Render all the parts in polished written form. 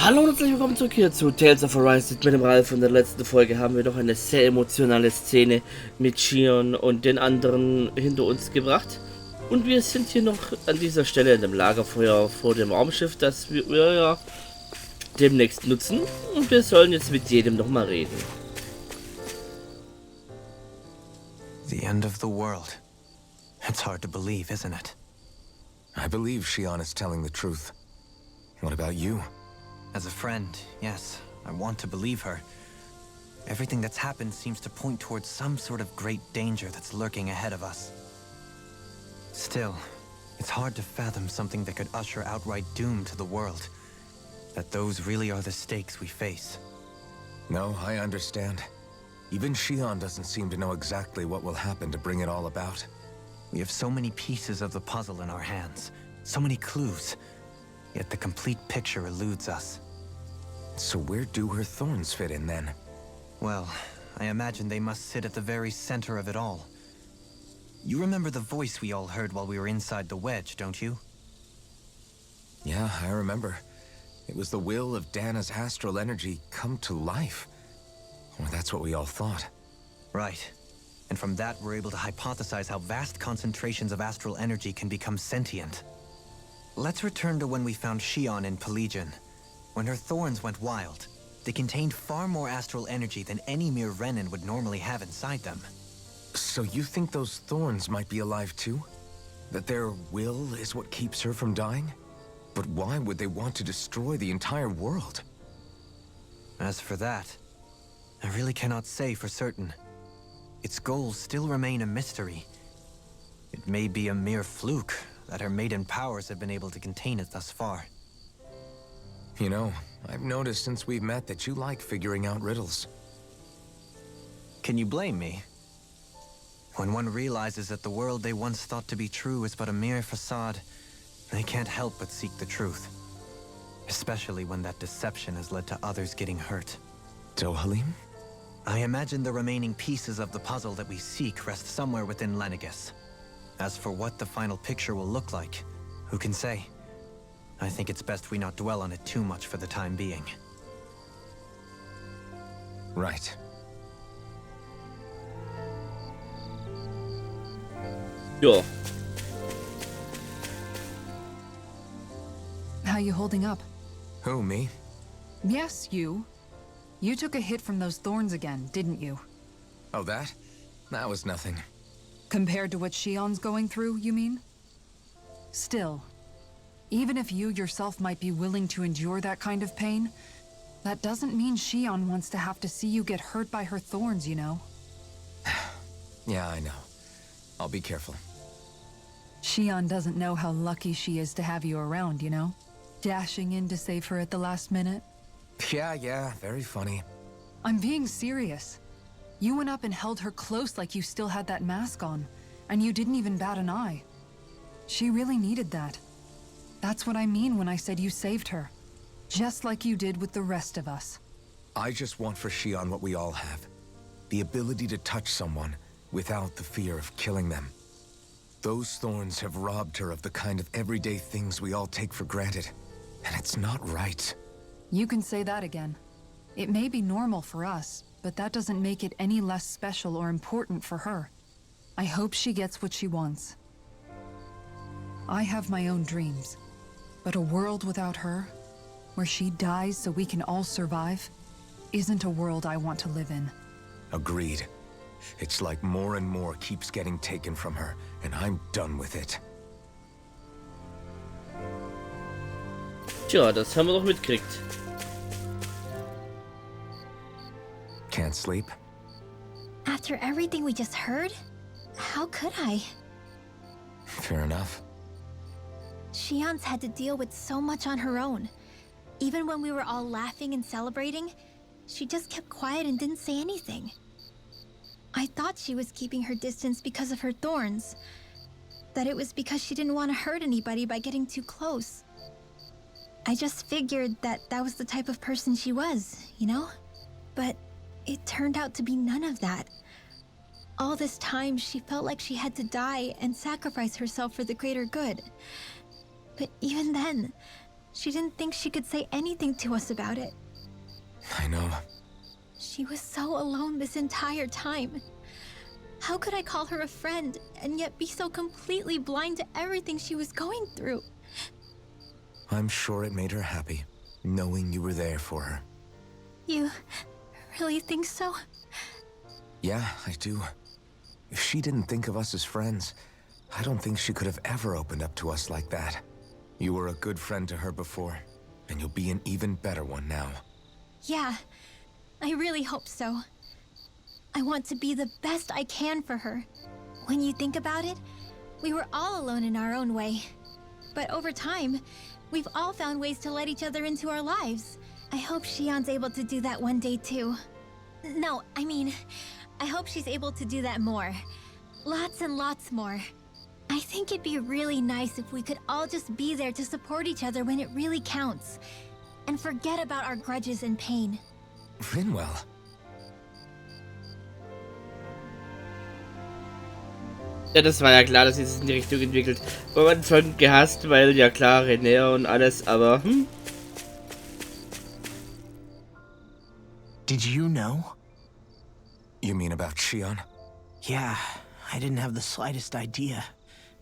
Hallo und herzlich willkommen zurück hier zu Tales of Berseria. Mit dem Ralf. In der letzten Folge haben wir doch eine sehr emotionale Szene mit Shion und den anderen hinter uns gebracht. Und wir sind hier noch an dieser Stelle in dem Lagerfeuer vor dem Raumschiff, das wir ja demnächst nutzen. Und wir sollen jetzt mit jedem noch mal reden. The end of the world. It's hard to believe, isn't it? I believe Shion is telling the truth. What about you? As a friend, yes, I want to believe her. Everything that's happened seems to point towards some sort of great danger that's lurking ahead of us. Still, it's hard to fathom something that could usher outright doom to the world. That those really are the stakes we face. No, I understand. Even Shion doesn't seem to know exactly what will happen to bring it all about. We have so many pieces of the puzzle in our hands, so many clues. Yet the complete picture eludes us. So where do her thorns fit in then? Well, I imagine they must sit at the very center of it all. You remember the voice we all heard while we were inside the wedge, don't you? Yeah, I remember. It was the will of Dahna's astral energy come to life. Or that's what we all thought. Right. And from that we're able to hypothesize how vast concentrations of astral energy can become sentient. Let's return to when we found Shion in Pelagian. When her thorns went wild, they contained far more astral energy than any mere Renin would normally have inside them. So you think those thorns might be alive too? That their will is what keeps her from dying? But why would they want to destroy the entire world? As for that, I really cannot say for certain. Its goals still remain a mystery. It may be a mere fluke that her maiden powers have been able to contain it thus far. You know, I've noticed since we've met that you like figuring out riddles. Can you blame me? When one realizes that the world they once thought to be true is but a mere facade, they can't help but seek the truth. Especially when that deception has led to others getting hurt. Dohalim? I imagine the remaining pieces of the puzzle that we seek rest somewhere within Lenegus. As for what the final picture will look like, who can say? I think it's best we not dwell on it too much for the time being. Right. Ja. How you holding up? Who, me? Yes, you. You took a hit from those thorns again, didn't you? Oh, that? That was nothing. Compared to what Shion's going through, you mean? Still, even if you yourself might be willing to endure that kind of pain, that doesn't mean Shion wants to have to see you get hurt by her thorns, you know? Yeah, I know. I'll be careful. Shion doesn't know how lucky she is to have you around, you know? Dashing in to save her at the last minute. Yeah, very funny. I'm being serious. You went up and held her close like you still had that mask on, and you didn't even bat an eye. She really needed that. That's what I mean when I said you saved her. Just like you did with the rest of us. I just want for Shion what we all have. The ability to touch someone without the fear of killing them. Those thorns have robbed her of the kind of everyday things we all take for granted. And it's not right. You can say that again. It may be normal for us, but that doesn't make it any less special or important for her. I hope she gets what she wants. I have my own dreams, but a world without her, where she dies so we can all survive, isn't a world I want to live in. Agreed. It's like more and more keeps getting taken from her, and I'm done with it. Tja, das haben wir doch mitgekriegt. Can't sleep? After everything we just heard? How could I? Fair enough. Shion's had to deal with so much on her own. Even when we were all laughing and celebrating, she just kept quiet and didn't say anything. I thought she was keeping her distance because of her thorns. That it was because she didn't want to hurt anybody by getting too close. I just figured that that was the type of person she was, you know? But it turned out to be none of that. All this time, she felt like she had to die and sacrifice herself for the greater good. But even then, She didn't think she could say anything to us about it. I know. She was so alone this entire time. How could I call her a friend and yet be so completely blind to everything she was going through? I'm sure it made her happy, knowing you were there for her. You really think so? Yeah, I do. If she didn't think of us as friends, I don't think she could have ever opened up to us like that. You were a good friend to her before, and you'll be an even better one now. Yeah, I really hope so. I want to be the best I can for her. When you think about it, we were all alone in our own way. But over time, we've all found ways to let each other into our lives. I hope Shion's able to do that one day too. No, I mean, I hope she's able to do that more. Lots and lots more. I think it'd be really nice if we could all just be there to support each other when it really counts. And forget about our grudges and pain. Rinwell. Ja, das war ja klar, dass sie es in die Richtung entwickelt. War man schon gehasst, weil ja klar, René und alles, aber Did you know? You mean about Shion? Yeah, I didn't have the slightest idea.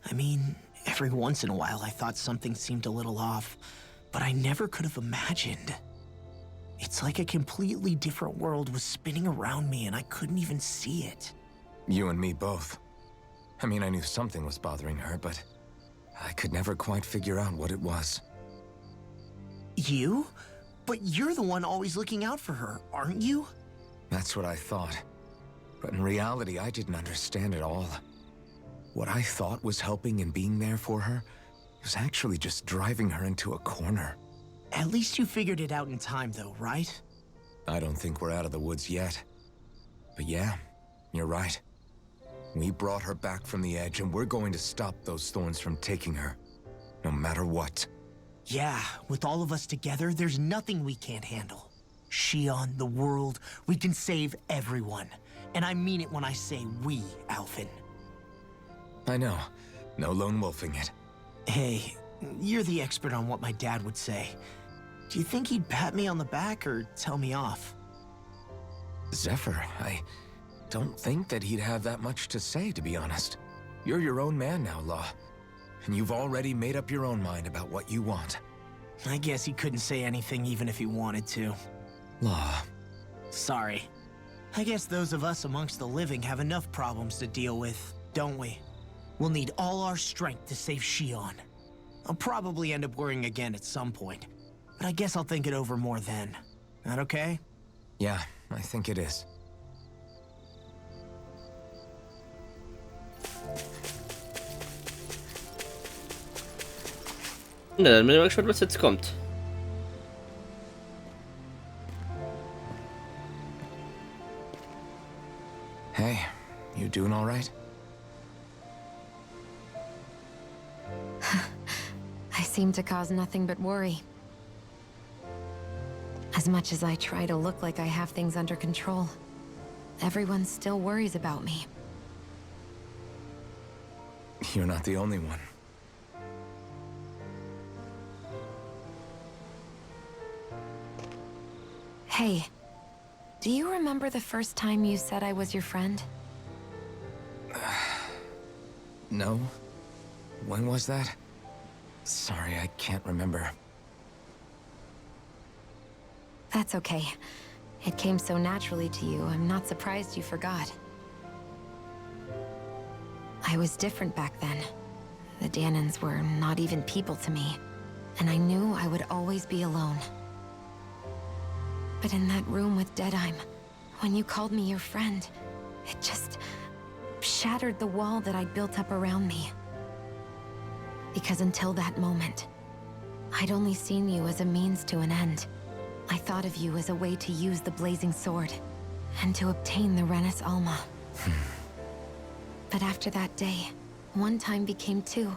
I mean, every once in a while I thought something seemed a little off, but I never could have imagined. It's like a completely different world was spinning around me and I couldn't even see it. You and me both. I mean, I knew something was bothering her, but I could never quite figure out what it was. You? But you're the one always looking out for her, aren't you? That's what I thought. But in reality, I didn't understand it all. What I thought was helping and being there for her was actually just driving her into a corner. At least you figured it out in time, though, right? I don't think we're out of the woods yet. But yeah, you're right. We brought her back from the edge, and we're going to stop those thorns from taking her, no matter what. Yeah, with all of us together, there's nothing we can't handle. Shion, the world, we can save everyone. And I mean it when I say we, Alphen. I know. No lone wolfing it. Hey, you're the expert on what my dad would say. Do you think he'd pat me on the back or tell me off? Zephyr, I don't think that he'd have that much to say, to be honest. You're your own man now, Law. And you've already made up your own mind about what you want. I guess he couldn't say anything even if he wanted to. Law. Sorry. I guess those of us amongst the living have enough problems to deal with, don't we? We'll need all our strength to save Shion. I'll probably end up worrying again at some point, but I guess I'll think it over more then. That okay? Yeah, I think it is. na, dann bin ich mal gespannt, was jetzt kommt. Hey, you doing all right? I seem to cause nothing but worry. As much as I try to look like I have things under control, everyone still worries about me. You're not the only one. Hey, do you remember the first time you said I was your friend? No? When was that? Sorry, I can't remember. That's okay. It came so naturally to you, I'm not surprised you forgot. I was different back then. The Danans were not even people to me, and I knew I would always be alone. But in that room with Deadheim, when you called me your friend, it just shattered the wall that I'd built up around me. Because until that moment, I'd only seen you as a means to an end. I thought of you as a way to use the blazing sword, and to obtain the Renis Alma. But after that day, one time became two,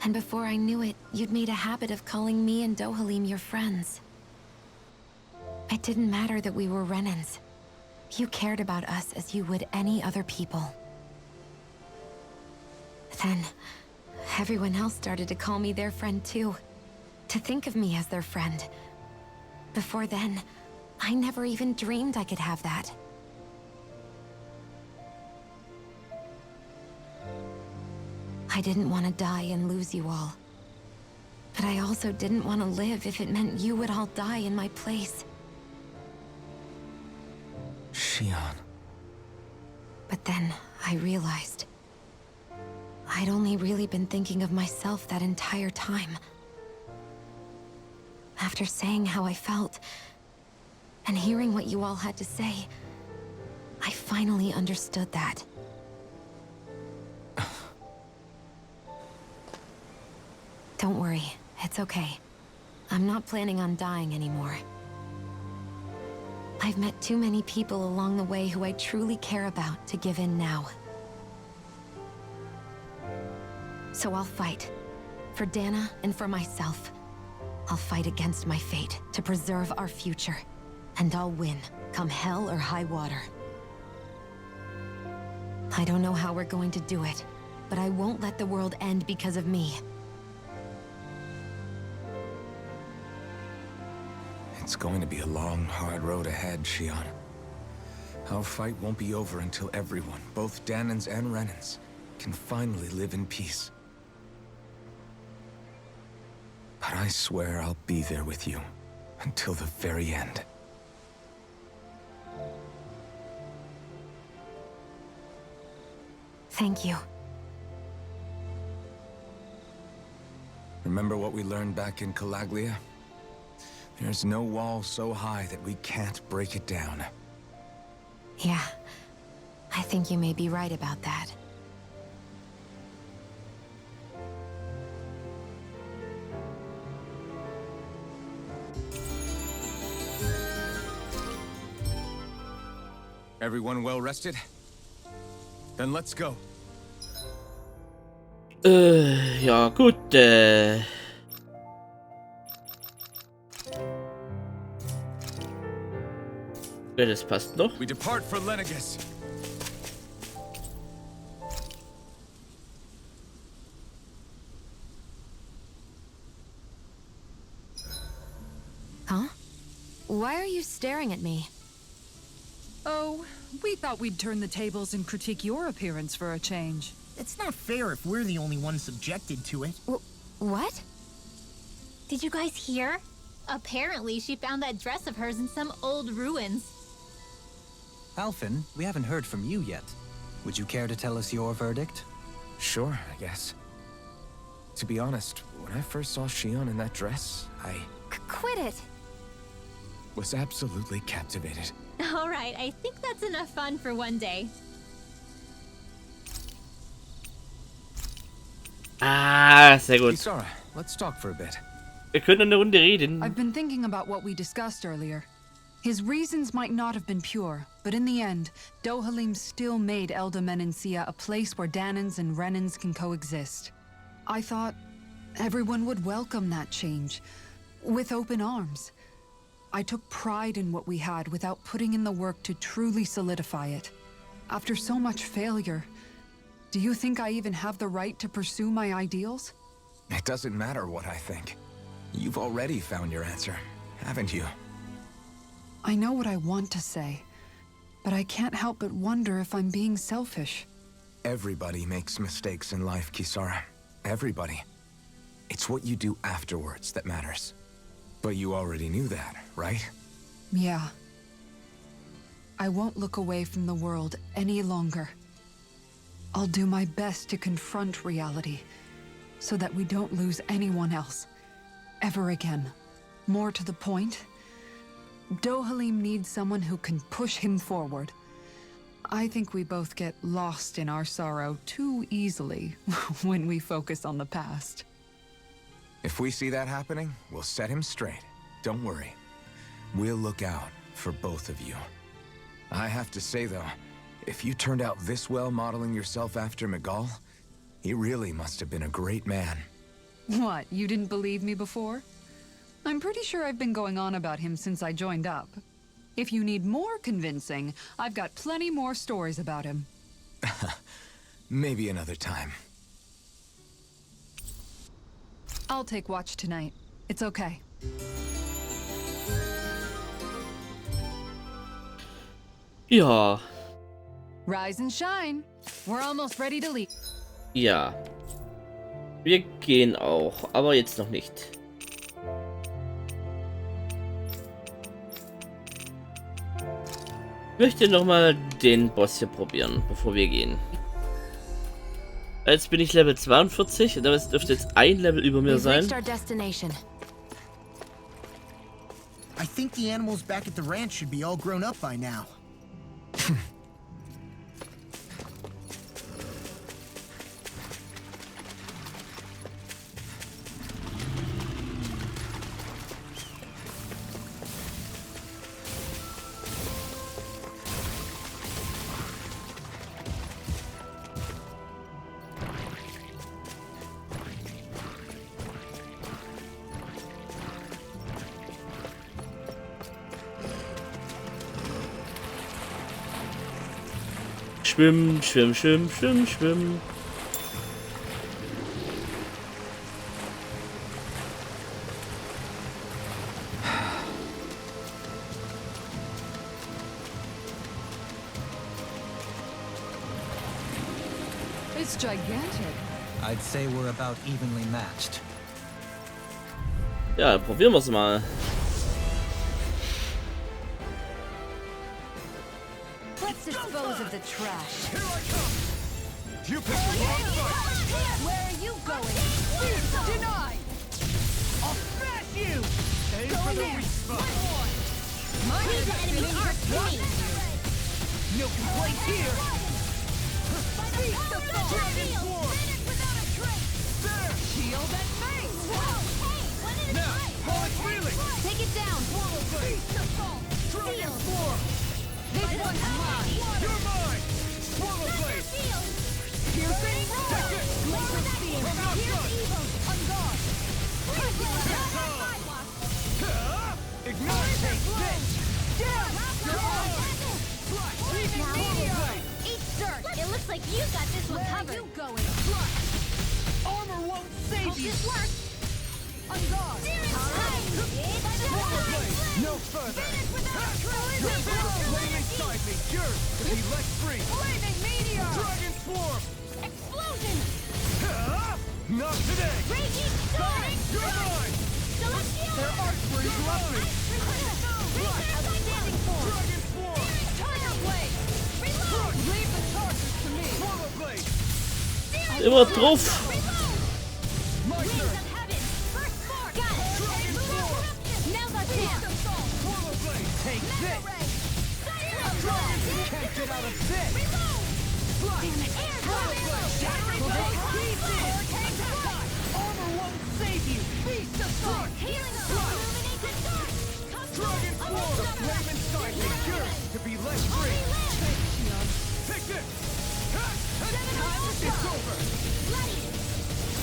and before I knew it, you'd made a habit of calling me and Dohalim your friends. It didn't matter that we were Renans. You cared about us as you would any other people. Then, everyone else started to call me their friend too. To think of me as their friend. Before then, I never even dreamed I could have that. I didn't want to die and lose you all. But I also didn't want to live if it meant you would all die in my place. Shion. But then I realized I'd only really been thinking of myself that entire time. After saying how I felt, and hearing what you all had to say, I finally understood that. Don't worry, it's okay. I'm not planning on dying anymore. I've met too many people along the way who I truly care about to give in now. So I'll fight. For Dahna and for myself. I'll fight against my fate to preserve our future. And I'll win, come hell or high water. I don't know how we're going to do it, but I won't let the world end because of me. It's going to be a long, hard road ahead, Shion. Our fight won't be over until everyone, both Dahnans and Renans, can finally live in peace. But I swear I'll be there with you until the very end. Thank you. Remember what we learned back in Calaglia? There's no wall so high that we can't break it down. Yeah, I think you may be right about that. Everyone well rested? Then let's go. Ja gut, das passt noch. We depart for Lenegus. Huh? Why are you staring at me? Oh, we thought we'd turn the tables and critique your appearance for a change. It's not fair if we're the only ones subjected to it. What? Did you guys hear? Apparently, she found that dress of hers in some old ruins. Alphen, we haven't heard from you yet. Would you care to tell us your verdict? Sure, I guess. To be honest, when I first saw Shion in that dress, I Quit it! was absolutely captivated. Alright, I think that's enough fun for one day. Ah, sehr gut. Kisara, let's talk for a bit. Wir können eine Runde reden. I've been thinking about what we discussed earlier. His reasons might not have been pure, but in the end, Dohalim still made Elda Menancia a place where Dahnans and Renans can coexist. I thought everyone would welcome that change, with open arms. I took pride in what we had without putting in the work to truly solidify it. After so much failure, do you think I even have the right to pursue my ideals? It doesn't matter what I think. You've already found your answer, haven't you? I know what I want to say, but I can't help but wonder if I'm being selfish. Everybody makes mistakes in life, Kisara. Everybody. It's what you do afterwards that matters. But you already knew that, right? Yeah. I won't look away from the world any longer. I'll do my best to confront reality, so that we don't lose anyone else, ever again. More to the point, Dohalim needs someone who can push him forward. I think we both get lost in our sorrow too easily when we focus on the past. If we see that happening, we'll set him straight. Don't worry. We'll look out for both of you. I have to say, though, if you turned out this well modeling yourself after Miguel, he really must have been a great man. What, you didn't believe me before? I'm pretty sure I've been going on about him since I joined up. If you need more convincing, I've got plenty more stories about him. Maybe another time. I'll take watch tonight. It's okay. Ja. Rise and shine. We're almost ready to leave. Ja. Wir gehen auch, aber jetzt noch nicht. Ich möchte noch mal den Boss hier probieren, bevor wir gehen. Jetzt bin ich Level 42 und das dürfte jetzt ein Level über mir sein. I think the animals back at the ranch should be all grown up by now. Schwimmen, schwimmen, schwimmen, schwimmen, schwimmen. It's gigantic. I'd say we're about evenly matched. Ja, probieren wir es mal. Let's dispose of the trash. Here I come! You picked the wrong fight! Where are you going? Denied! I'll smash you! Aim for the weak spot. Leave the enemy arc to me. No complaints here! Dragon Swarm! There! Shield and face. Now, how it's feeling! Take it down. Swallow blade! Dragon Swarm! This one's mine. You're mine! Swallow blade! Piercing roar. Take it! Laser beam. I'm not done! On guard. Ignite! Take this! Down. Eat dirt. It looks like you got this one covered. going? Armor won't save Hope you! this works. On guard. No further! Flame inside me! Yours to be let free! Flaming meteor. Dragon Swarm! Explosion. Not today! Raging storm. You're mine! Celestial. Their arcs were interrupted! Outstanding form. Dragon Swarm! Tiger blade. Reload. Leave the charges to me. Swallow blade! Immer drauf. My Wings turn! of heaven. First spark. Got it. Dragon Swarm! Now's our chance. Swallow blade! Take this! Can't get out of this! Armor won't save you! Beast of Thought! Dragon Swarm! The flame inside me! Yours to be let free! Take this! It's over!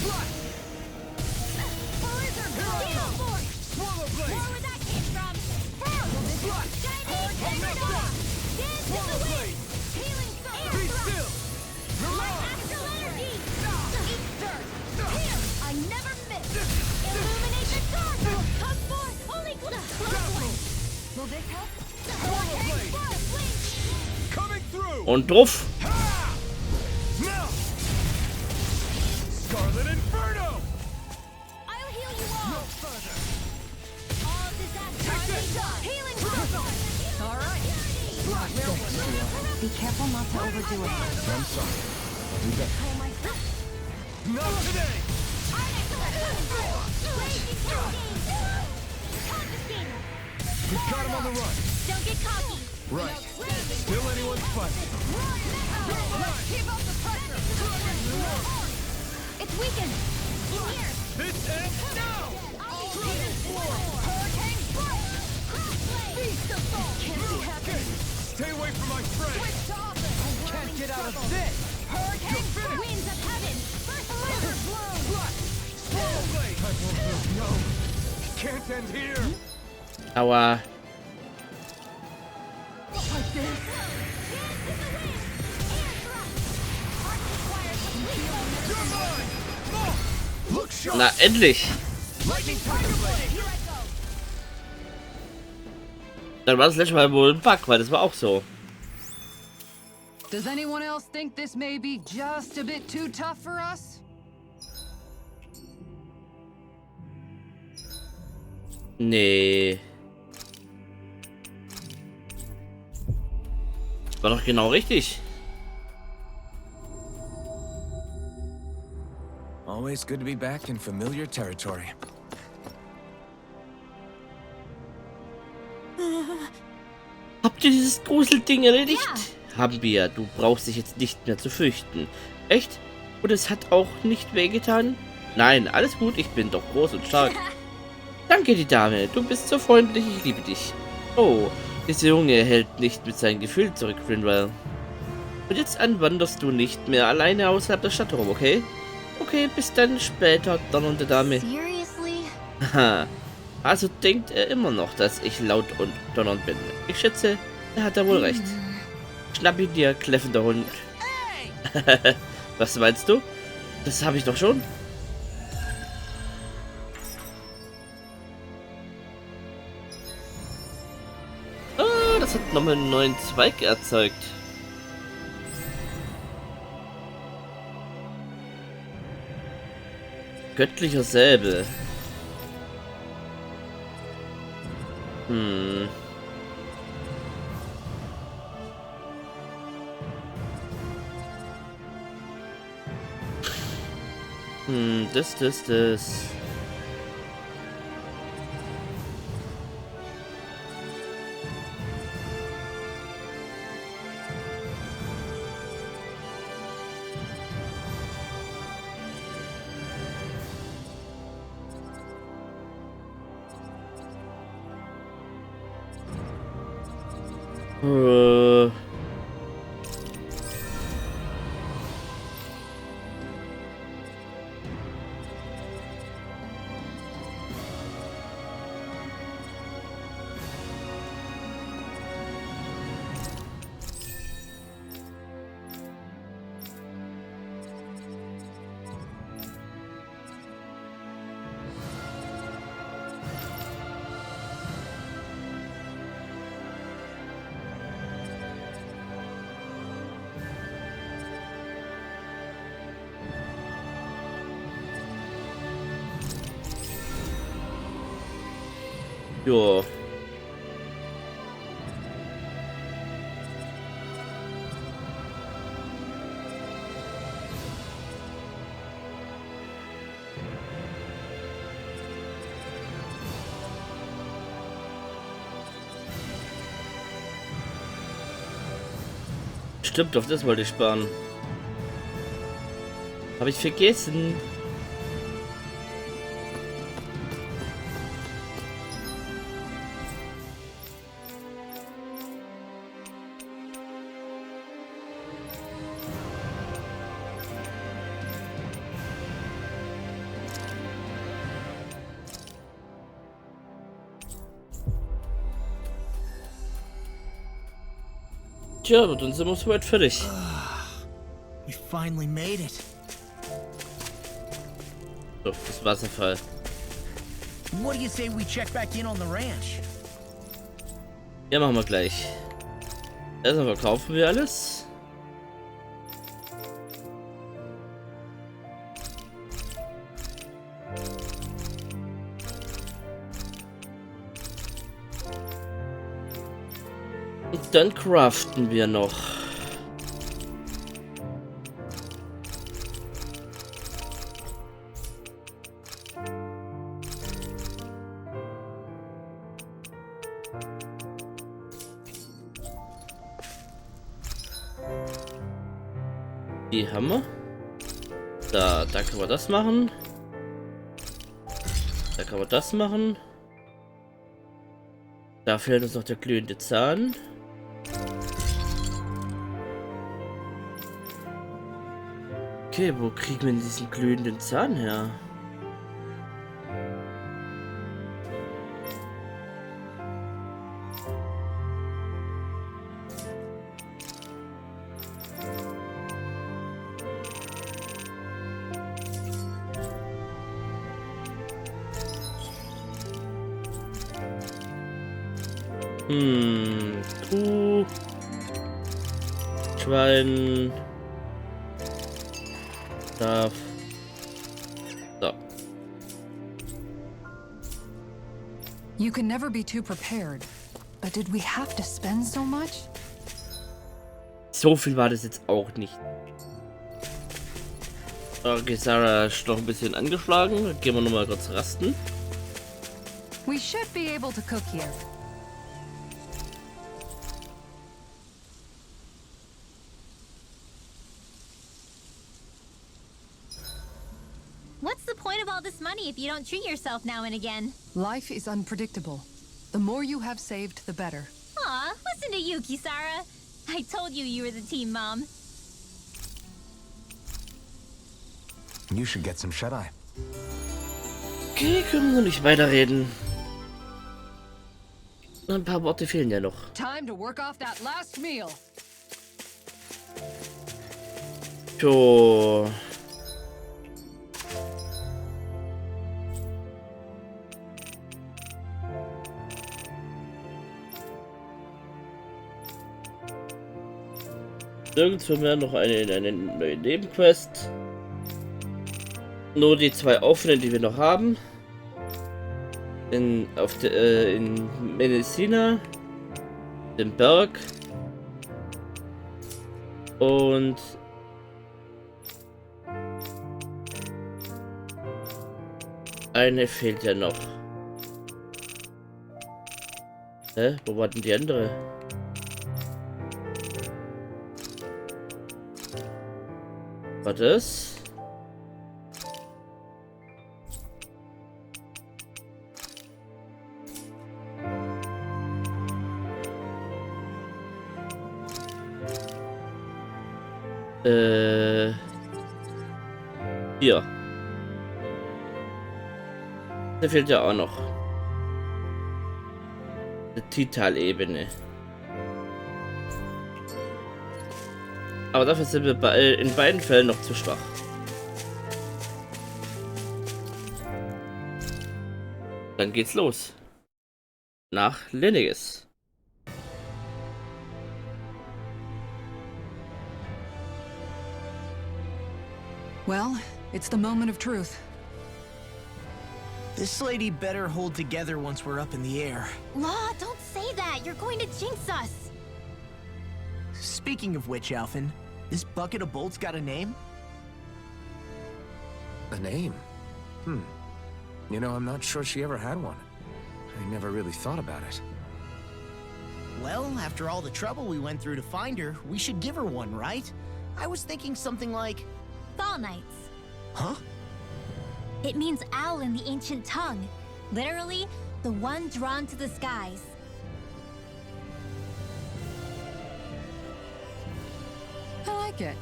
Fly! Swallow blade! Swallow blade! Be still! Mirage! I never miss. Illuminate the dark. Come forth, holy close one. Will this help? Swallow blade! Coming through! Und drauf. Ha! Now! Scarlet Inferno! I'll heal you all. No further! All disasters Take this! done. Healing circle. All right. Be careful not to overdo it. I'm sorry. I'll do better. Not today! We've got him on the run. Don't get cocky. Right. Still anyone's fight. Keep up the pressure. It's weakened. In here. This ends now! Hurricane strike. Crossblade. Beast of Thought. Can't be happy. Okay, stay away from my friend! Switch to offense. Can't get out of this! Hurricane finished. Winds of heaven. First Blizzard bloom. Swallow blade! I won't lose, no! Can't end here! Aua. Like this. You're mine! Oh, look sharp! Na, endlich. Dann war das letzte Mal wohl ein Bug, weil das war auch so. Does anyone else think this may be just a bit too tough for us? Nee. War doch genau richtig. Always good to be back in familiar territory. Habt ihr dieses Gruselding erledigt? Ja. Haben wir. Du brauchst dich jetzt nicht mehr zu fürchten. Echt? Und es hat auch nicht wehgetan? Nein, alles gut. Ich bin doch groß und stark. Danke, die Dame. Du bist so freundlich. Ich liebe dich. Oh, dieser Junge hält nicht mit seinen Gefühlen zurück, Grinwell. Und jetzt an wanderst du nicht mehr alleine außerhalb der Stadt rum, okay? Okay, bis dann später, donnernde Dame. Seriously? Haha. Also denkt er immer noch, dass ich laut und donnernd bin. Ich schätze, er hat da wohl recht. Schnapp ihn dir, kläffender Hund. Was meinst du? Das habe ich doch schon. Ah, das hat nochmal einen neuen Zweig erzeugt. Göttlicher Säbel. Das. Jo. Stimmt, auf das wollte ich sparen. Habe ich vergessen. Tja, aber dann sind wir soweit fertig. We finally made it. So, das Wasserfall. What do you say we check back in on the ranch? Ja, machen wir gleich. Erstmal verkaufen wir alles. Und dann craften wir noch. Die haben wir. Da kann man das machen. Da kann man das machen. Da fehlt uns noch der glühende Zahn. Okay, wo kriegen wir denn diesen glühenden Zahn her? Kuh. Schwein. Schaf. So. You can never be too prepared. But did we have to spend so much? So viel war das jetzt auch nicht. Okay, Sarah ist noch ein bisschen angeschlagen. Gehen wir noch mal kurz rasten. We should be able to cook here. What's the point of all this money if you don't treat yourself now and again? Life is unpredictable. The more you have saved, the better. Aw, listen to you, Kisara. I told you you were the team mom. You should get some shut-eye. Okay, können wir nicht weiterreden. Ein paar Worte fehlen ja noch. Time to work off that last meal. So. Nirgendwo mehr noch eine neue Nebenquest. Nur die 2 offenen, die wir noch haben. In Medicina, den Berg und eine fehlt ja noch. Hä? Wo war denn die andere? War das? Hier. Da fehlt ja auch noch. Die Tital-Ebene. Aber dafür sind wir in beiden Fällen noch zu schwach. Dann geht's los. Nach Lenniges. Well, it's the moment of truth. This lady better hold together once we're up in the air. Law, don't say that. You're going to jinx us. Speaking of which, Alphen, this bucket of bolts got a name? A name? You know, I'm not sure she ever had one. I never really thought about it. Well, after all the trouble we went through to find her, we should give her one, right? I was thinking something like... Fall Knights. Huh? It means owl in the ancient tongue. Literally, the one drawn to the skies. I like it.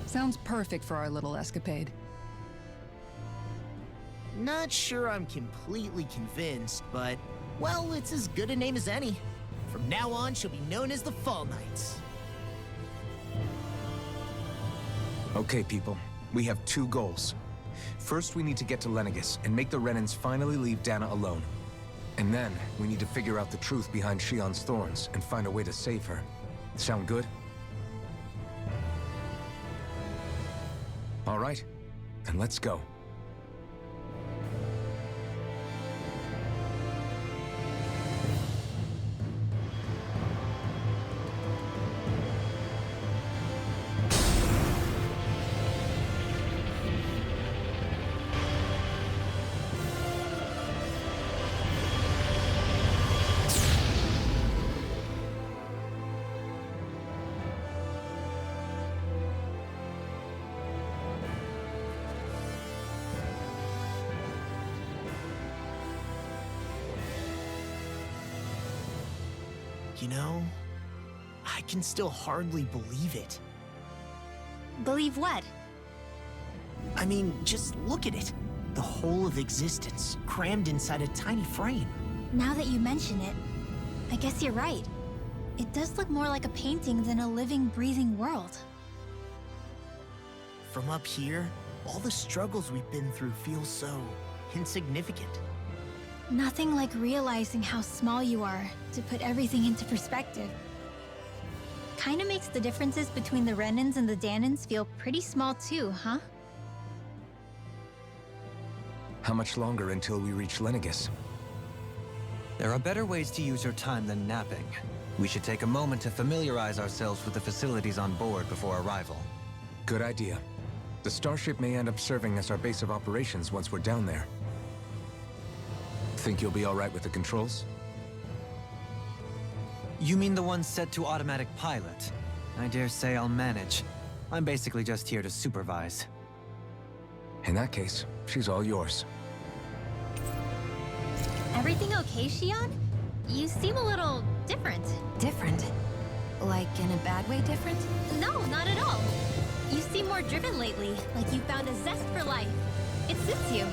Sounds perfect for our little escapade. Not sure I'm completely convinced, but... Well, it's as good a name as any. From now on, she'll be known as the Fall Knights. Okay, people. We have 2 goals. First, we need to get to Lenniges and make the Renans finally leave Dahna alone. And then, we need to figure out the truth behind Shion's thorns and find a way to save her. Sound good? All right, then let's go. You know, I can still hardly believe it. Believe what? I mean, just look at it. The whole of existence, crammed inside a tiny frame. Now that you mention it, I guess you're right. It does look more like a painting than a living, breathing world. From up here, all the struggles we've been through feel so insignificant. Nothing like realizing how small you are to put everything into perspective. Kinda makes the differences between the Renans and the Danans feel pretty small too, huh? How much longer until we reach Lenegis? There are better ways to use your time than napping. We should take a moment to familiarize ourselves with the facilities on board before arrival. Good idea. The starship may end up serving as our base of operations once we're down there. Think you'll be all right with the controls? You mean the one set to automatic pilot? I dare say I'll manage. I'm basically just here to supervise. In that case, she's all yours. Everything okay, Shion? You seem a little different. Different? Like in a bad way different? No, not at all. You seem more driven lately, like you found a zest for life. It suits you.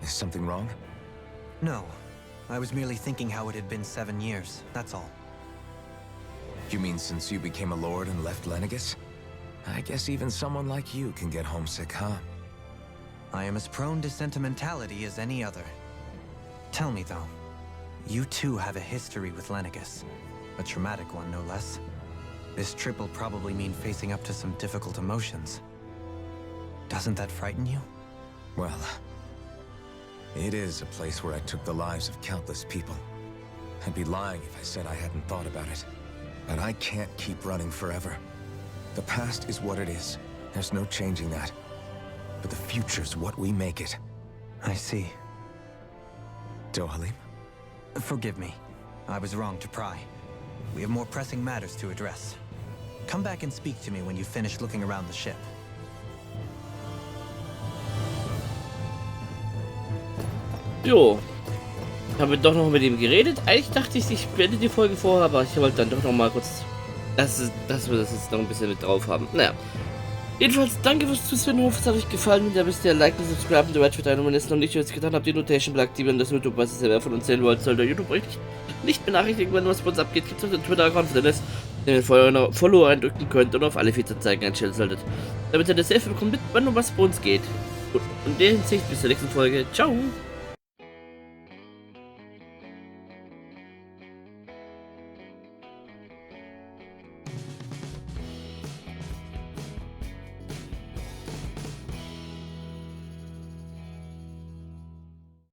Is something wrong? No. I was merely thinking how it had been 7 years, that's all. You mean since you became a lord and left Lenegis? I guess even someone like you can get homesick, huh? I am as prone to sentimentality as any other. Tell me though, you too have a history with Lenegis. A traumatic one, no less. This trip will probably mean facing up to some difficult emotions. Doesn't that frighten you? Well, it is a place where I took the lives of countless people. I'd be lying if I said I hadn't thought about it. But I can't keep running forever. The past is what it is. There's no changing that. But the future's what we make it. I see. Dohalim? Forgive me. I was wrong to pry. We have more pressing matters to address. Come back and speak to me when you've finished looking around the ship. Jo. Haben wir doch noch mit ihm geredet. Eigentlich dachte ich beende die Folge vorher, aber ich wollte dann doch noch mal kurz, dass wir das jetzt noch ein bisschen mit drauf haben. Naja. Jedenfalls, danke fürs Zusehen. Ich hoffe, es hat euch gefallen. Wenn ihr wisst, ihr liken, subscriben, der für deine, wenn ihr es noch nicht jetzt getan habt, die Notation aktivieren, das YouTube, was ihr von uns sehen wollt, sollt ihr YouTube euch nicht benachrichtigen, wenn was bei uns abgeht. Gibt es auch den Twitter-Account für Dennis, den ihr vorher noch Follow eindrücken könnt und auf alle Featurzeigen einstellen solltet. Damit ihr das Hilfe bekommt, wenn was bei uns geht. Und in der Hinsicht bis zur nächsten Folge. Ciao!